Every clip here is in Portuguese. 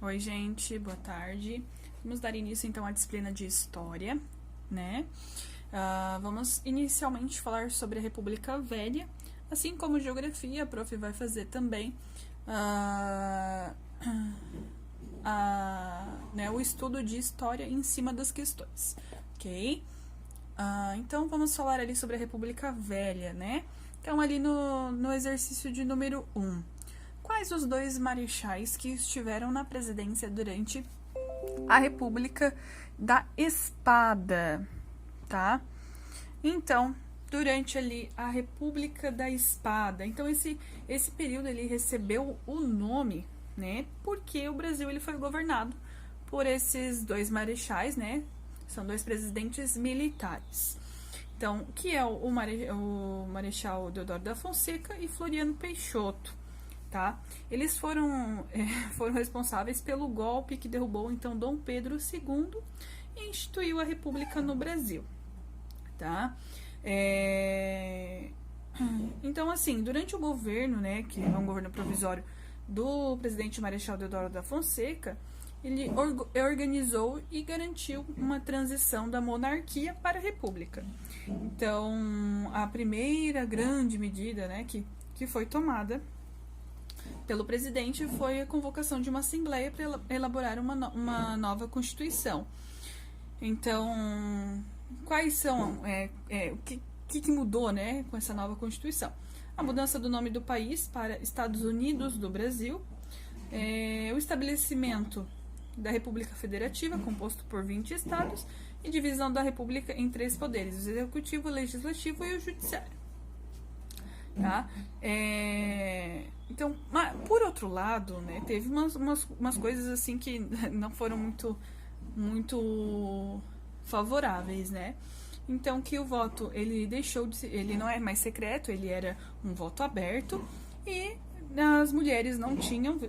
Oi, gente, boa tarde. Vamos dar início então à disciplina de História, né? Vamos inicialmente falar sobre a República Velha, assim como Geografia, a prof. vai fazer também né, o estudo de História em cima das questões, ok? Então vamos falar ali sobre a República Velha, né? Então ali no exercício de número 1. Quais os dois marechais que estiveram na presidência durante a República da Espada, tá? Então, durante ali a República da Espada, então esse período ele recebeu o nome, né? Porque o Brasil ele foi governado por esses dois marechais, né? São dois presidentes militares. Então, que é o Marechal Deodoro da Fonseca e Floriano Peixoto. Tá? Eles foram responsáveis pelo golpe que derrubou então Dom Pedro II e instituiu a República no Brasil, tá? Então, assim, durante o governo, né, que é um governo provisório do presidente Marechal Deodoro da Fonseca, ele organizou e garantiu uma transição da monarquia para a república. Então, a primeira grande medida, né, que foi tomada pelo presidente foi a convocação de uma assembleia para elaborar uma nova constituição. Então, quais são o que mudou, né, com essa nova constituição? A mudança do nome do país para Estados Unidos do Brasil, o estabelecimento da República Federativa, composto por 20 estados, e divisão da República em 3 poderes: o executivo, o legislativo e o judiciário. Tá? Então, por outro lado, né, teve umas coisas assim que não foram muito favoráveis, né? Então, que o voto ele deixou de ser, ele não é mais secreto, ele era um voto aberto e as mulheres não tinham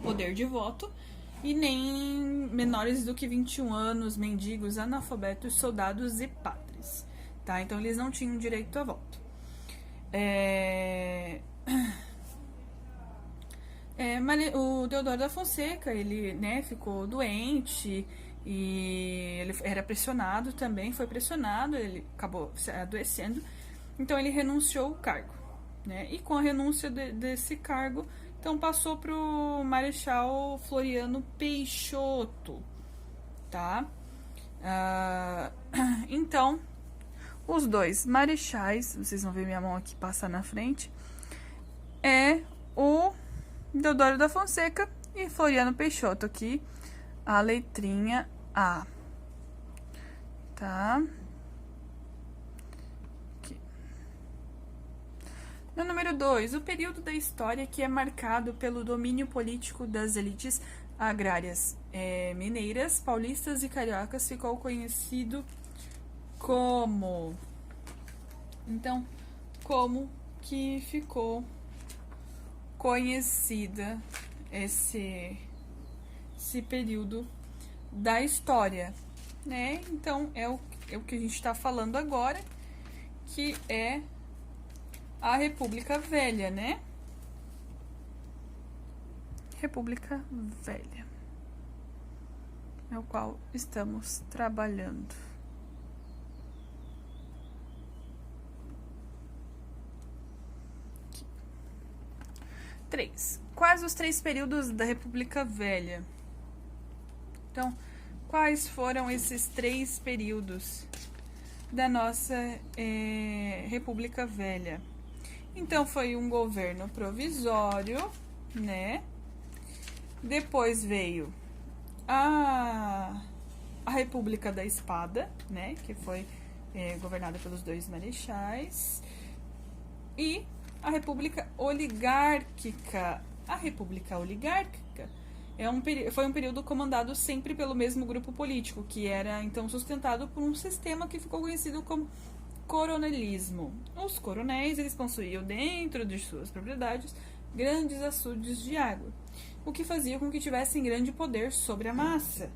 poder de voto e nem menores do que 21 anos, mendigos, analfabetos, soldados e padres. Tá? Então, eles não tinham direito a voto. O Deodoro da Fonseca, ele, né, ficou doente e ele era pressionado também, foi pressionado, ele acabou adoecendo, então ele renunciou ao cargo, né? E com a renúncia desse cargo, então passou para o Marechal Floriano Peixoto, tá? Então, os dois marechais, vocês vão ver minha mão aqui passar na frente, é o Deodoro da Fonseca e Floriano Peixoto, aqui a letrinha A, tá? Aqui. No número 2, o período da história que é marcado pelo domínio político das elites agrárias mineiras, paulistas e cariocas ficou conhecido como... Então, como que ficou conhecida esse período da história, né? Então, é o que a gente está falando agora, que é a República Velha, né? República Velha, é o qual estamos trabalhando. 3. Quais os 3 períodos da República Velha? Então, quais foram esses 3 períodos da nossa República Velha? Então, foi um governo provisório, né? Depois veio a República da Espada, né? Que foi governada pelos 2 marechais. E a República Oligárquica. A República Oligárquica foi um período comandado sempre pelo mesmo grupo político, que era então sustentado por um sistema que ficou conhecido como coronelismo. Os coronéis eles possuíam dentro de suas propriedades grandes açudes de água, o que fazia com que tivessem grande poder sobre a massa,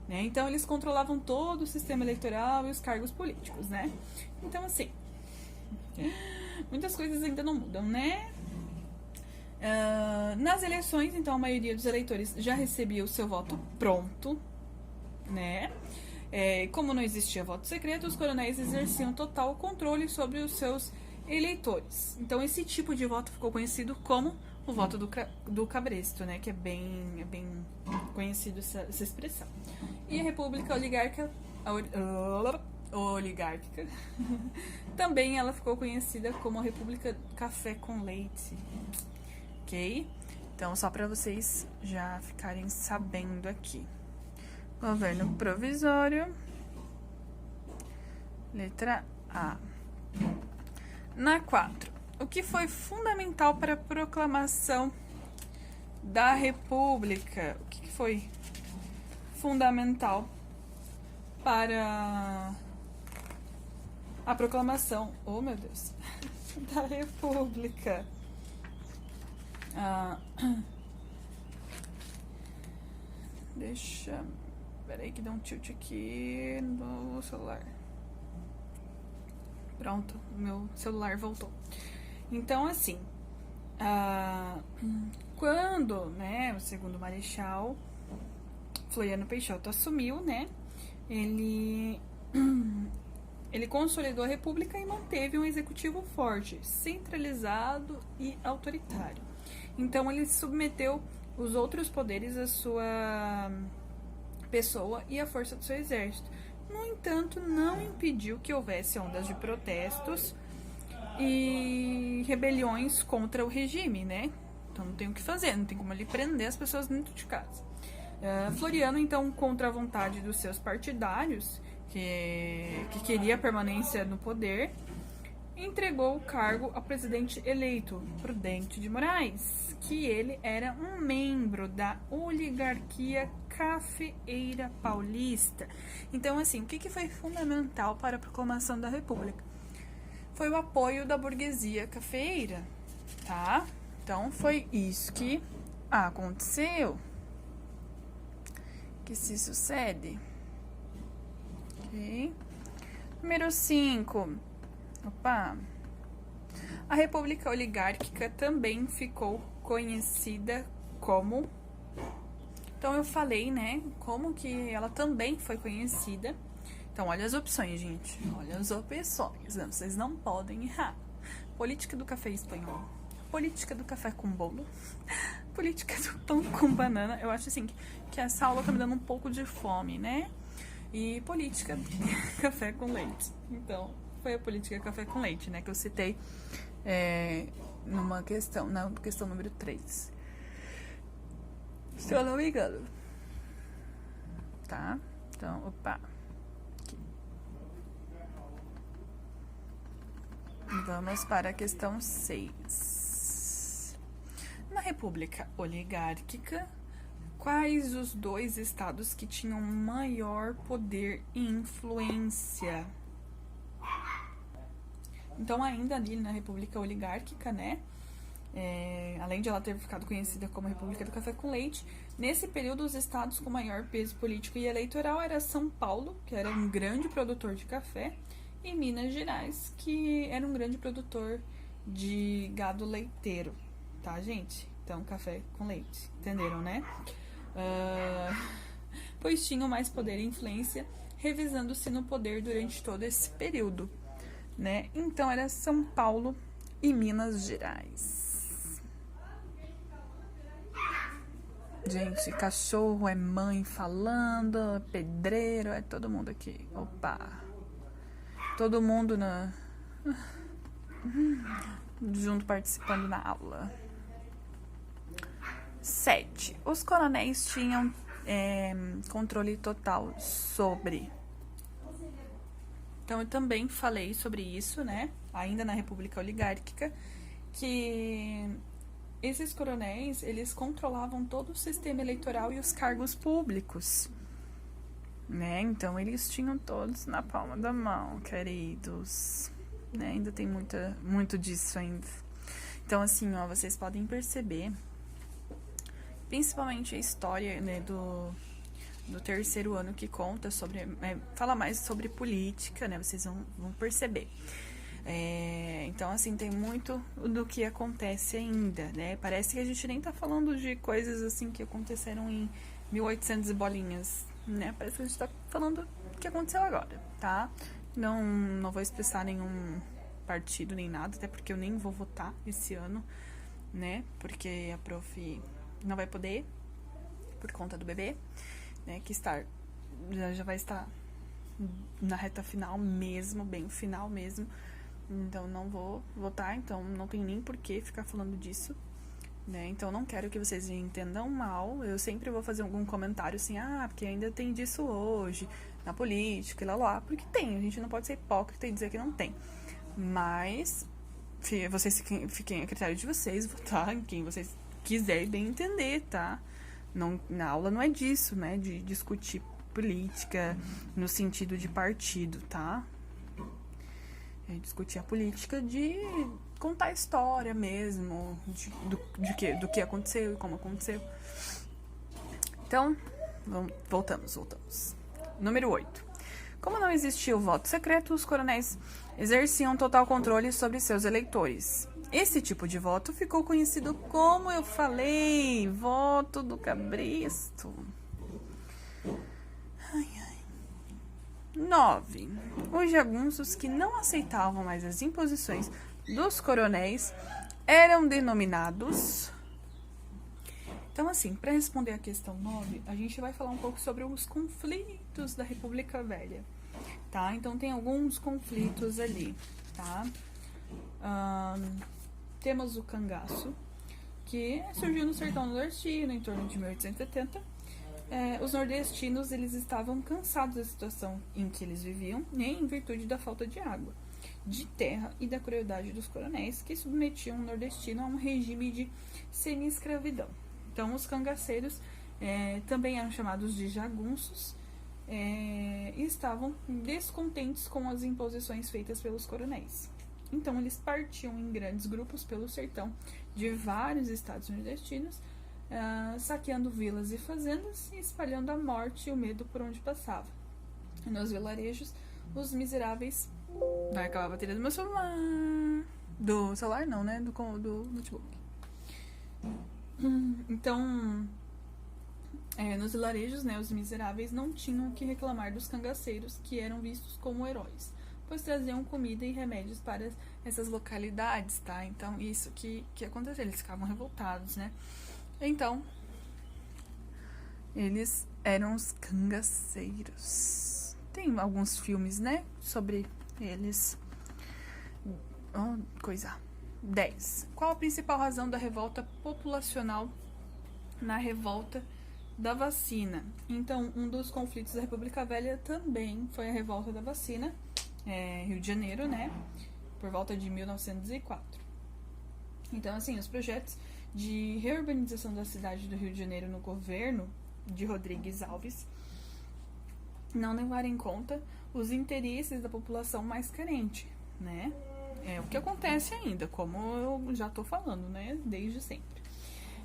né? Então eles controlavam todo o sistema eleitoral e os cargos políticos, né? Então assim, muitas coisas ainda não mudam, né? Nas eleições, então, a maioria dos eleitores já recebia o seu voto pronto, né? Como não existia voto secreto, os coronéis exerciam total controle sobre os seus eleitores. Então, esse tipo de voto ficou conhecido como o voto do cabresto, né? Que é bem conhecido essa expressão. E a República Oligárquica também ela ficou conhecida como a República Café com Leite, ok? Então, só para vocês já ficarem sabendo aqui. Governo provisório, letra A. Na 4, o que foi fundamental para a proclamação da República? O que foi fundamental para a proclamação, oh meu Deus, da República? Peraí que dá um tilt aqui no celular. Pronto, o meu celular voltou. Então, assim, quando, né, o segundo marechal Floriano Peixoto assumiu, né, ele consolidou a República e manteve um executivo forte, centralizado e autoritário. Então, ele submeteu os outros poderes à sua pessoa e à força do seu exército. No entanto, não impediu que houvesse ondas de protestos e rebeliões contra o regime, né? Então não tem o que fazer, não tem como ele prender as pessoas dentro de casa. Floriano, então, contra a vontade dos seus partidários, que queria a permanência no poder, entregou o cargo ao presidente eleito, Prudente de Moraes, que ele era um membro da oligarquia cafeeira paulista. Então, assim, o que foi fundamental para a proclamação da República? Foi o apoio da burguesia cafeeira, tá? Então, foi isso que aconteceu, que se sucede. Ok? Número 5. A República Oligárquica também ficou conhecida como... Então, eu falei, né, como que ela também foi conhecida. Então, olha as opções, gente. Olha as opções. Não, vocês não podem errar. Política do café espanhol. Política do café com bolo. Política do pão com banana. Eu acho, assim, que essa aula tá me dando um pouco de fome, né? E política do café com leite. Então, foi a política café com leite, né, que eu citei na questão número 3. Se eu não me engano. Tá? Então, aqui. Vamos para a questão 6. Na República Oligárquica, quais os 2 estados que tinham maior poder e influência? Então, ainda ali na República Oligárquica, né? Além de ela ter ficado conhecida como República do Café com Leite, nesse período os estados com maior peso político e eleitoral era São Paulo, que era um grande produtor de café, e Minas Gerais, que era um grande produtor de gado leiteiro, tá, gente? Então, café com leite, entenderam, né? Pois tinham mais poder e influência, revisando-se no poder durante todo esse período, né? Então, era São Paulo e Minas Gerais. Gente, cachorro é mãe falando, pedreiro, é todo mundo aqui. Todo mundo junto participando na aula. 7. Os coronéis tinham controle total sobre... Então, eu também falei sobre isso, né? Ainda na República Oligárquica, que esses coronéis, eles controlavam todo o sistema eleitoral e os cargos públicos, né? Então, eles tinham todos na palma da mão, queridos, né? Ainda tem muito disso ainda. Então, assim, ó, vocês podem perceber, principalmente a história, né, do terceiro ano que conta sobre... fala mais sobre política, né? Vocês vão perceber. Então, assim, tem muito do que acontece ainda, né? Parece que a gente nem tá falando de coisas, assim, que aconteceram em 1800 e bolinhas, né? Parece que a gente tá falando do que aconteceu agora, tá? Não vou expressar nenhum partido nem nada, até porque eu nem vou votar esse ano, né? Porque a prof não vai poder, por conta do bebê, né? Que já vai estar na reta final mesmo, bem final mesmo. Então não vou votar, então não tem nem por que ficar falando disso, né? Então não quero que vocês me entendam mal. Eu sempre vou fazer algum comentário assim, porque ainda tem disso hoje, na política e lá, porque tem, a gente não pode ser hipócrita e dizer que não tem. Mas vocês fiquem a critério de vocês, votar em quem vocês quiserem bem entender, tá? Não, na aula não é disso, né? De discutir política no sentido de partido, tá? Discutir a política de contar a história mesmo, do que aconteceu e como aconteceu. Então, voltamos. Número 8. Como não existia o voto secreto, os coronéis exerciam total controle sobre seus eleitores. Esse tipo de voto ficou conhecido como eu falei, voto do cabresto. 9. Os jagunços que não aceitavam mais as imposições dos coronéis eram denominados... Então, assim, para responder a questão 9, a gente vai falar um pouco sobre os conflitos da República Velha, tá? Então, tem alguns conflitos ali, tá? Temos o cangaço, que surgiu no sertão nordestino em torno de 1870. Os nordestinos, eles estavam cansados da situação em que eles viviam, em virtude da falta de água, de terra e da crueldade dos coronéis, que submetiam o nordestino a um regime de semi-escravidão. Então, os cangaceiros também eram chamados de jagunços e estavam descontentes com as imposições feitas pelos coronéis. Então, eles partiam em grandes grupos pelo sertão de vários estados nordestinos, saqueando vilas e fazendas e espalhando a morte e o medo por onde passava. Nos vilarejos, os miseráveis... Vai acabar a bateria do meu celular. Do celular não, né? Do notebook. Então, nos vilarejos, né, os miseráveis não tinham o que reclamar dos cangaceiros, que eram vistos como heróis, pois traziam comida e remédios para essas localidades, tá? Então, isso que aconteceu, eles ficavam revoltados, né? Então, eles eram os cangaceiros. Tem alguns filmes, né, sobre eles. 10. Qual a principal razão da revolta populacional na revolta da vacina? Então, um dos conflitos da República Velha também foi a revolta da vacina, Rio de Janeiro, né, por volta de 1904. Então, assim, os projetos de reurbanização da cidade do Rio de Janeiro no governo de Rodrigues Alves não levaram em conta os interesses da população mais carente, né? É o que acontece ainda, como eu já tô falando, né? Desde sempre.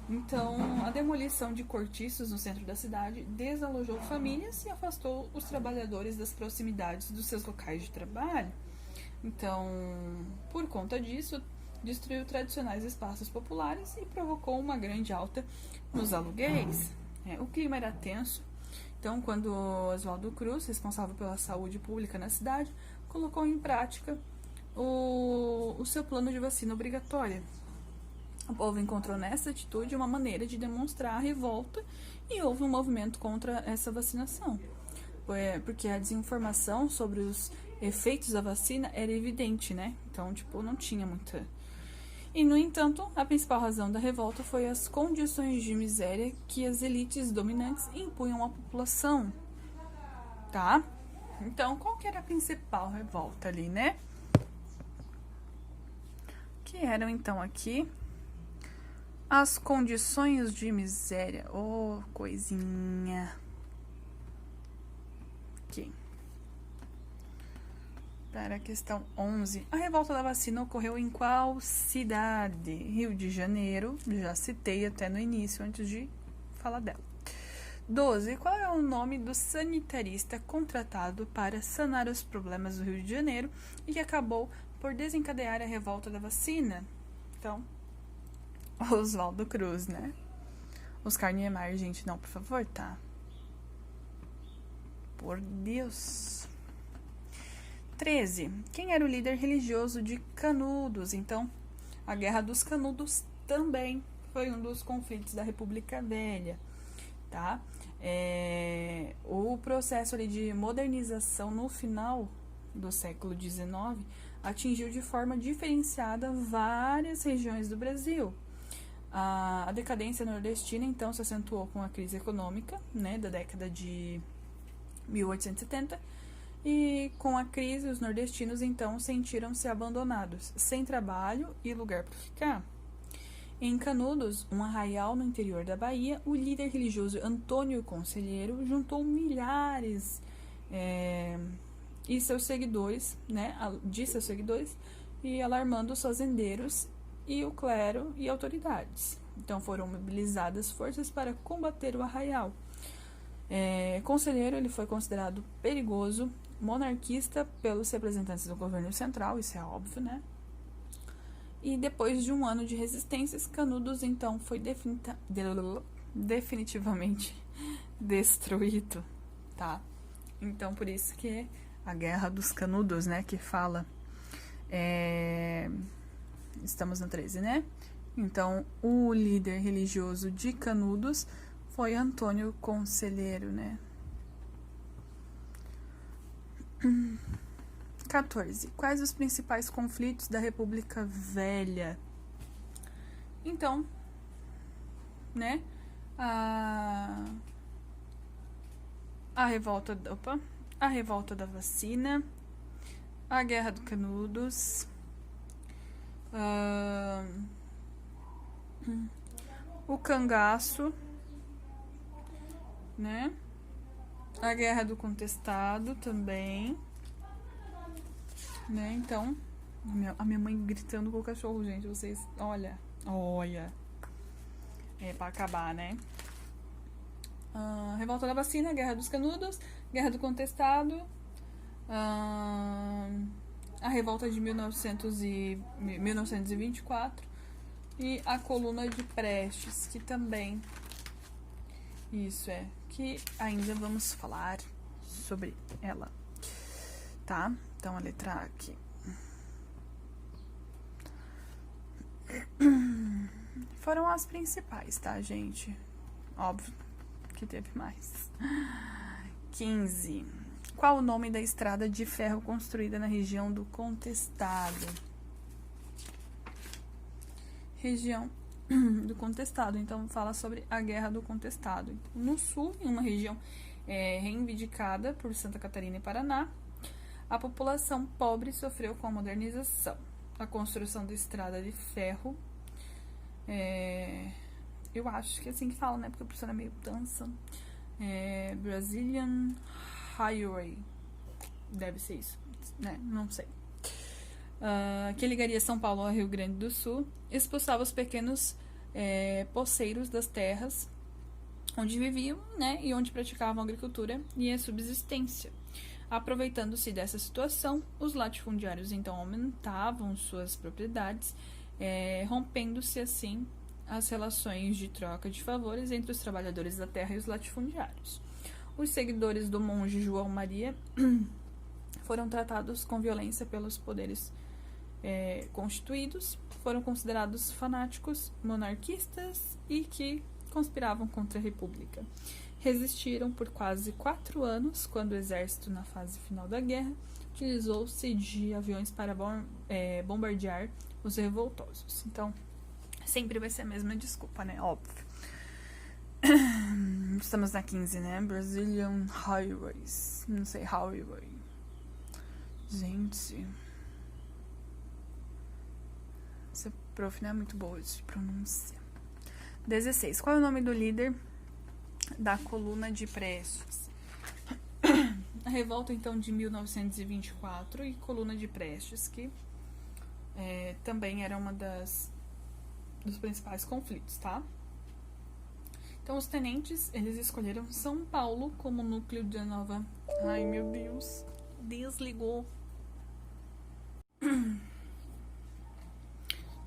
Então, a demolição de cortiços no centro da cidade desalojou famílias e afastou os trabalhadores das proximidades dos seus locais de trabalho. Então, por conta disso, destruiu tradicionais espaços populares e provocou uma grande alta nos aluguéis. O clima era tenso, então quando Oswaldo Cruz, responsável pela saúde pública na cidade, colocou em prática o seu plano de vacina obrigatória. O povo encontrou nessa atitude uma maneira de demonstrar a revolta e houve um movimento contra essa vacinação, porque a desinformação sobre os efeitos da vacina era evidente, né? Então, não tinha muita... E, no entanto, a principal razão da revolta foi as condições de miséria que as elites dominantes impunham à população, tá? Então, qual que era a principal revolta ali, né? Que eram, então, aqui as condições de miséria. Coisinha. Aqui. Para a questão 11. A revolta da vacina ocorreu em qual cidade? Rio de Janeiro. Já citei até no início, antes de falar dela. 12. Qual é o nome do sanitarista contratado para sanar os problemas do Rio de Janeiro e que acabou por desencadear a revolta da vacina. Então, Oswaldo Cruz, né? Oscar Niemeyer, gente, não, por favor, tá? Por Deus. 13. Quem era o líder religioso de Canudos? Então, a Guerra dos Canudos também foi um dos conflitos da República Velha, tá? O processo ali de modernização no final do século XIX atingiu de forma diferenciada várias regiões do Brasil. A decadência nordestina, então, se acentuou com a crise econômica, né, da década de 1870, e com a crise, os nordestinos, então, sentiram-se abandonados, sem trabalho e lugar para ficar. Em Canudos, um arraial no interior da Bahia, o líder religioso Antônio Conselheiro juntou milhares de seus seguidores, e alarmando os fazendeiros e o clero e autoridades. Então foram mobilizadas forças para combater o arraial. Conselheiro, ele foi considerado perigoso, monarquista pelos representantes do governo central, isso é óbvio, né? E depois de um ano de resistências, Canudos, então, foi definitivamente destruído, tá? Então, por isso que a Guerra dos Canudos, né, que fala... Estamos no 13, né? Então, o líder religioso de Canudos foi Antônio Conselheiro, né? 14. Quais os principais conflitos da República Velha? Então, né? A revolta da vacina, a Guerra do Canudos, o cangaço, né? A Guerra do Contestado também, né? Então, a minha mãe gritando com o cachorro, gente, vocês, olha, é pra acabar, né? Revolta da vacina, Guerra dos Canudos, Guerra do Contestado, a revolta de 1924 e a coluna de Prestes, que também que ainda vamos falar sobre ela, tá? Então a letra A aqui. Foram as principais, tá, gente? Óbvio que teve mais. 15. Qual o nome da estrada de ferro construída na região do Contestado? Região do Contestado. Então, fala sobre a Guerra do Contestado. No sul, em uma região reivindicada por Santa Catarina e Paraná, a população pobre sofreu com a modernização. A construção da estrada de ferro, eu acho que é assim que fala, né? Porque a professora é meio dança. Brazilian Highway. Deve ser isso, né? Não sei. Que ligaria São Paulo ao Rio Grande do Sul, expulsava os pequenos poceiros das terras onde viviam, né, e onde praticavam agricultura e a subsistência. Aproveitando-se dessa situação, os latifundiários então aumentavam suas propriedades, rompendo-se assim as relações de troca de favores entre os trabalhadores da terra e os latifundiários. Os seguidores do monge João Maria foram tratados com violência pelos poderes constituídos, foram considerados fanáticos, monarquistas e que conspiravam contra a República. Resistiram por quase 4 anos, quando o exército, na fase final da guerra, utilizou-se de aviões para bombardear os revoltosos. Então, sempre vai ser a mesma desculpa, né? Óbvio. Estamos na 15, né? Brazilian Highways. Não sei, Highway. Gente... Essa prof não é muito boa de pronúncia. 16. Qual é o nome do líder da coluna de Prestes? A revolta, então, de 1924 e coluna de Prestes, que também era uma dos principais conflitos, tá? Então, os tenentes, eles escolheram São Paulo como núcleo da nova... Ai, meu Deus. Desligou.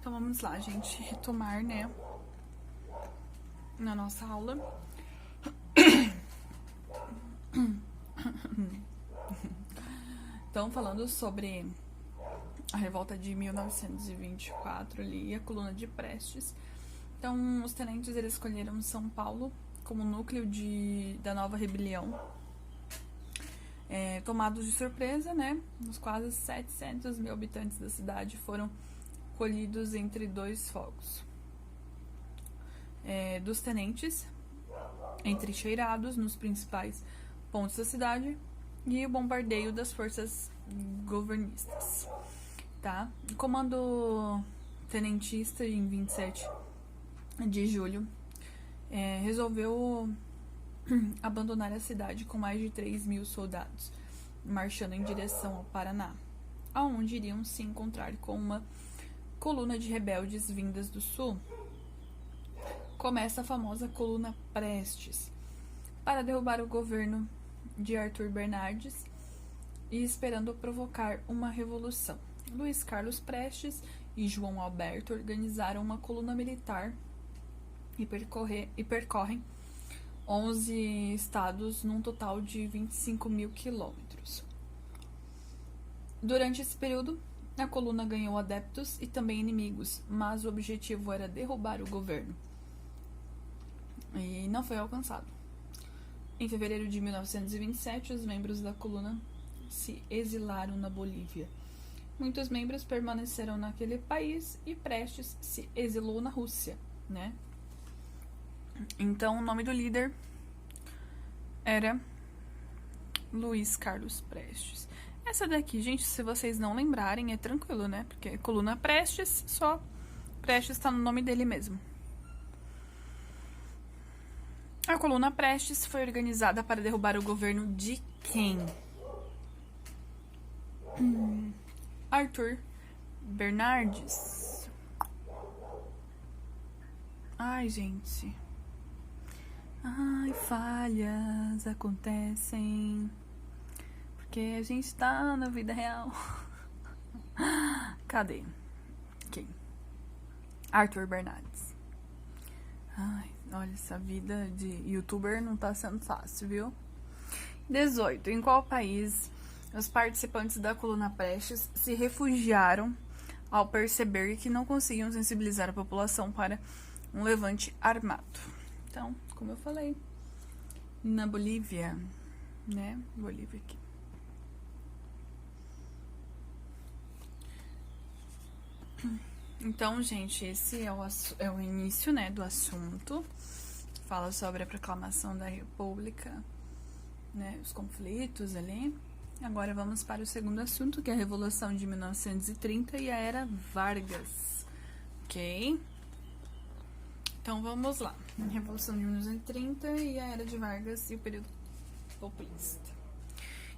Então vamos lá, gente, retomar, né, na nossa aula. Então, falando sobre a revolta de 1924 ali e a coluna de Prestes. Então, os tenentes eles escolheram São Paulo como núcleo da nova rebelião. Tomados de surpresa, né? Os quase 700 mil habitantes da cidade foram colhidos entre dois fogos dos tenentes, entrincheirados nos principais pontos da cidade, e o bombardeio das forças governistas, tá? O comando tenentista, em 27 de julho, resolveu abandonar a cidade com mais de 3 mil soldados, marchando em direção ao Paraná, aonde iriam se encontrar com uma coluna de rebeldes vindas do sul. Começa a famosa coluna Prestes, para derrubar o governo de Arthur Bernardes e esperando provocar uma revolução. Luiz Carlos Prestes e João Alberto organizaram uma coluna militar e percorrem 11 estados num total de 25 mil quilômetros. Durante esse período, a coluna ganhou adeptos e também inimigos, mas o objetivo era derrubar o governo. E não foi alcançado. Em fevereiro de 1927, os membros da coluna se exilaram na Bolívia. Muitos membros permaneceram naquele país e Prestes se exilou na Rússia, né? Então, o nome do líder era Luiz Carlos Prestes. Essa daqui, gente, se vocês não lembrarem, é tranquilo, né? Porque coluna Prestes, só Prestes tá no nome dele mesmo. A coluna Prestes foi organizada para derrubar o governo de quem? Arthur Bernardes. Ai, gente. Ai, falhas acontecem. Porque a gente tá na vida real. Cadê? Quem? Arthur Bernardes. Ai, olha, essa vida de youtuber não tá sendo fácil, viu? 18. Em qual país os participantes da coluna Prestes se refugiaram ao perceber que não conseguiam sensibilizar a população para um levante armado? Então, como eu falei, na Bolívia, né? Bolívia aqui. Então, gente, esse é o início, né, do assunto. Fala sobre a proclamação da República, né, os conflitos ali. Agora vamos para o segundo assunto, que é a Revolução de 1930 e a Era Vargas, ok? Então, vamos lá. Revolução de 1930 e a Era de Vargas e o período populista.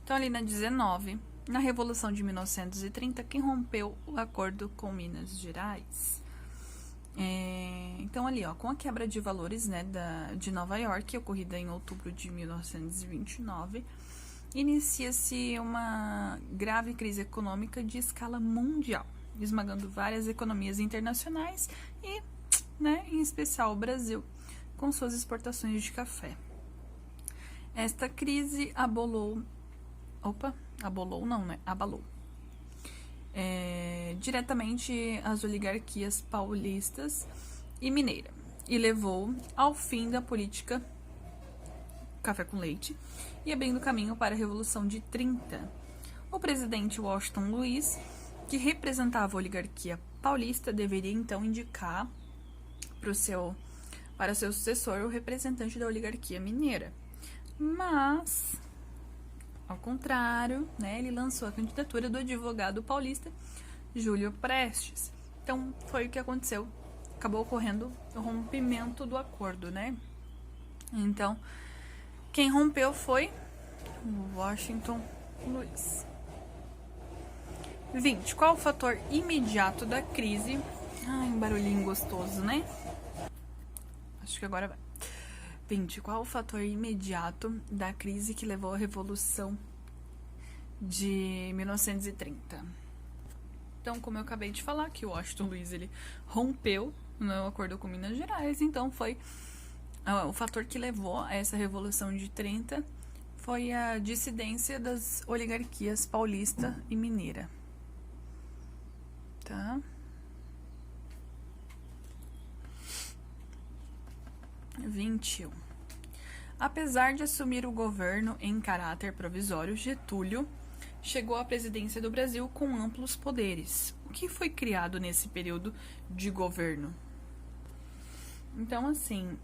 Então, ali na 19... Na Revolução de 1930, quem rompeu o acordo com Minas Gerais? Então, ali, ó, com a quebra de valores, né, de Nova York, ocorrida em outubro de 1929, inicia-se uma grave crise econômica de escala mundial, esmagando várias economias internacionais e, né, em especial o Brasil, com suas exportações de café. Esta crise abalou diretamente as oligarquias paulistas e mineira e levou ao fim da política café com leite e abrindo caminho para a Revolução de 30. O presidente Washington Luiz, que representava a oligarquia paulista, deveria então indicar para seu sucessor o representante da oligarquia mineira. Mas, ao contrário, né, ele lançou a candidatura do advogado paulista Júlio Prestes. Então, foi o que aconteceu. Acabou ocorrendo o rompimento do acordo, né? Então, quem rompeu foi Washington Luiz. 20. Qual o fator imediato da crise? Ai, um barulhinho gostoso, né? Acho que agora vai. 20. Qual o fator imediato da crise que levou à Revolução de 1930? Então, como eu acabei de falar, que o Washington Luiz, ele rompeu no acordo com Minas Gerais, então foi o fator que levou a essa Revolução de 30 foi a dissidência das oligarquias paulista e mineira. Tá? XXI. Apesar de assumir o governo em caráter provisório, Getúlio chegou à presidência do Brasil com amplos poderes. O que foi criado nesse período de governo? Então, assim,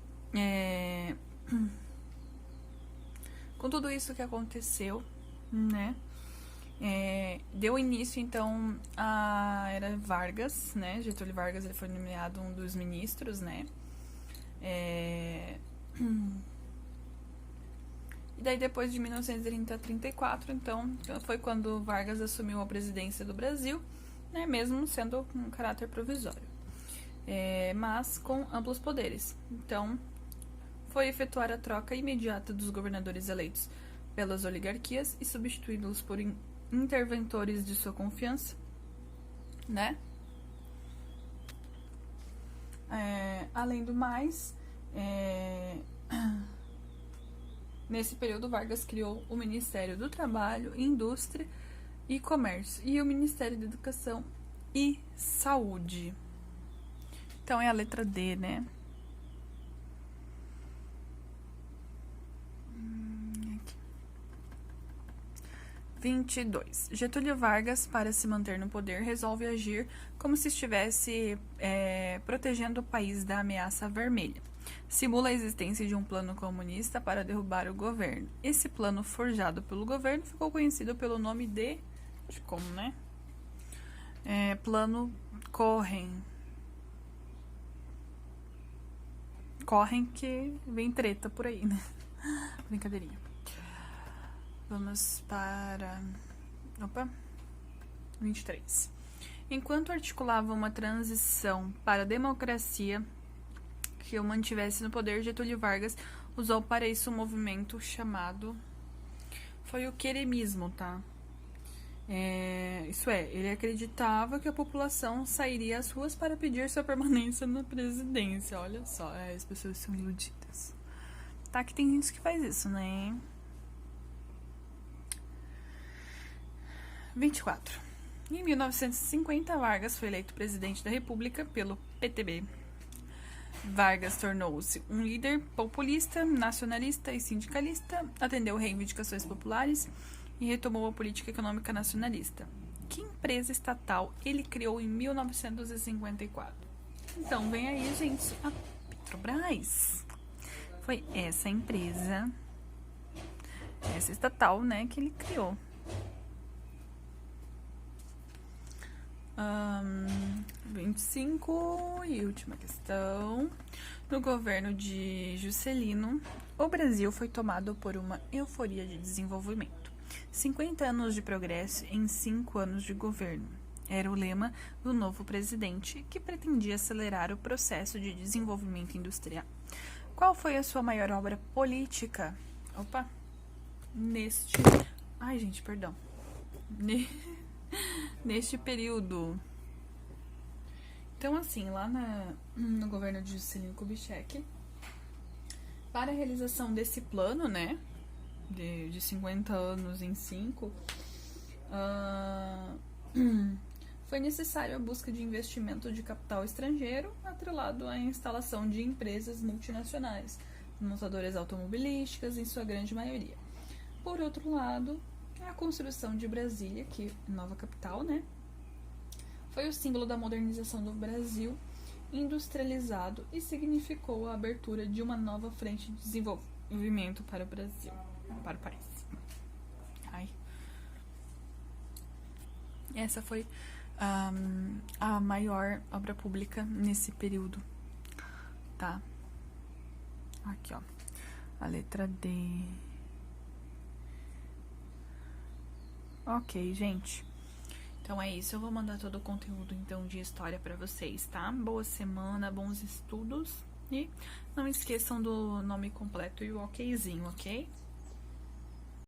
com tudo isso que aconteceu, né, deu início, então, à era Vargas, né, Getúlio Vargas, ele foi nomeado um dos ministros, né, e daí depois de 1930 a 34, então, foi quando Vargas assumiu a presidência do Brasil, né, mesmo sendo um caráter provisório, mas com amplos poderes. Então, foi efetuar a troca imediata dos governadores eleitos pelas oligarquias e substituí-los por interventores de sua confiança, né? Além do mais, nesse período, Vargas criou o Ministério do Trabalho, Indústria e Comércio e o Ministério da Educação e Saúde. Então, é a letra D, né? 22. Getúlio Vargas, para se manter no poder, resolve agir como se estivesse protegendo o país da ameaça vermelha. Simula a existência de um plano comunista para derrubar o governo. Esse plano, forjado pelo governo, ficou conhecido pelo nome de como, né? Plano Corren. Corren que vem treta por aí, né? Brincadeirinha. Vamos para 23. Enquanto articulava uma transição para a democracia que o mantivesse no poder, Getúlio Vargas usou para isso um movimento chamado... Foi o queremismo, tá? Isso é, ele acreditava que a população sairia às ruas para pedir sua permanência na presidência. Olha só, as pessoas são iludidas. Tá, que tem gente que faz isso, né? 24. Em 1950, Vargas foi eleito presidente da República pelo PTB. Vargas tornou-se um líder populista, nacionalista e sindicalista, atendeu reivindicações populares e retomou a política econômica nacionalista. Que empresa estatal ele criou em 1954? Então, vem aí, gente, a Petrobras. Foi essa empresa, essa estatal, né, que ele criou. 25 e última questão. No governo de Juscelino, o Brasil foi tomado por uma euforia de desenvolvimento. 50 anos de progresso em 5 anos de governo. Era o lema do novo presidente, que pretendia acelerar o processo de desenvolvimento industrial. Qual foi a sua maior obra política? Neste período. Então, assim, lá no governo de Juscelino Kubitschek, para a realização desse plano, né, de 50 anos em 5, foi necessário a busca de investimento de capital estrangeiro atrelado à instalação de empresas multinacionais, montadoras automobilísticas, em sua grande maioria. Por outro lado, a construção de Brasília, que é nova capital, né, foi o símbolo da modernização do Brasil industrializado e significou a abertura de uma nova frente de desenvolvimento para o Brasil, para o país. Essa foi a maior obra pública nesse período, tá? Aqui, ó, a letra D. Ok, gente. Então é isso, eu vou mandar todo o conteúdo então de história pra vocês, tá? Boa semana, bons estudos e não esqueçam do nome completo e o okzinho, ok?